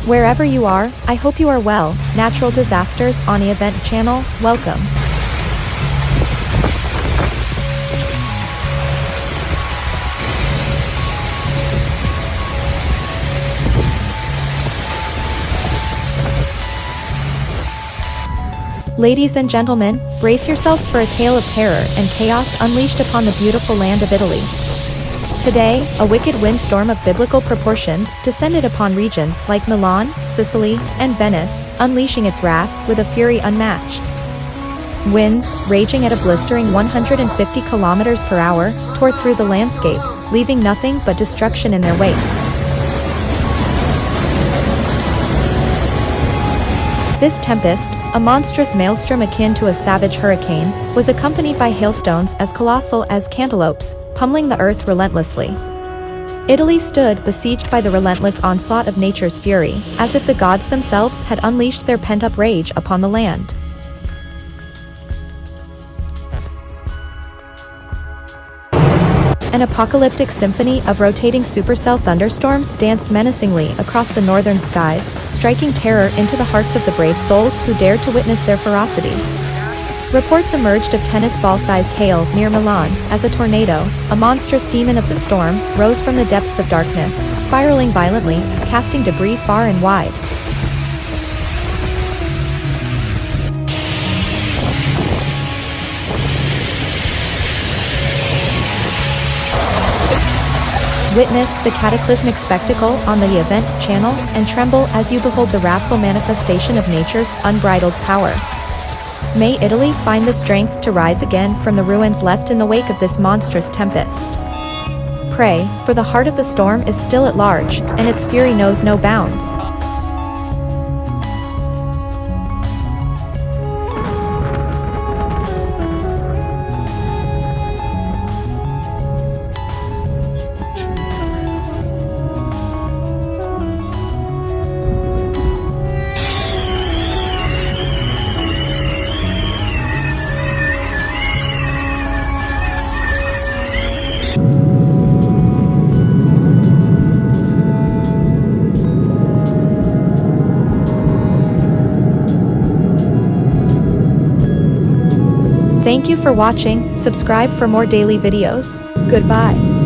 Wherever you are, I hope you are well. Natural disasters on the event channel, welcome. Ladies and gentlemen, brace yourselves for a tale of terror and chaos unleashed upon the beautiful land of Italy. Today, a wicked windstorm of biblical proportions descended upon regions like Milan, Sicily, and Venice, unleashing its wrath with a fury unmatched. Winds, raging at a blistering 150 kilometers per hour, tore through the landscape, leaving nothing but destruction in their wake. This tempest, a monstrous maelstrom akin to a savage hurricane, was accompanied by hailstones as colossal as cantaloupes, pummeling the earth relentlessly. Italy stood besieged by the relentless onslaught of nature's fury, as if the gods themselves had unleashed their pent-up rage upon the land. An apocalyptic symphony of rotating supercell thunderstorms danced menacingly across the northern skies, striking terror into the hearts of the brave souls who dared to witness their ferocity. Reports emerged of tennis ball-sized hail near Milan, as a tornado, a monstrous demon of the storm, rose from the depths of darkness, spiraling violently, casting debris far and wide. Witness the cataclysmic spectacle on the event channel and tremble as you behold the wrathful manifestation of nature's unbridled power. May Italy find the strength to rise again from the ruins left in the wake of this monstrous tempest. Pray, for the heart of the storm is still at large, and its fury knows no bounds. Thank you for watching. Subscribe for more daily videos. Goodbye.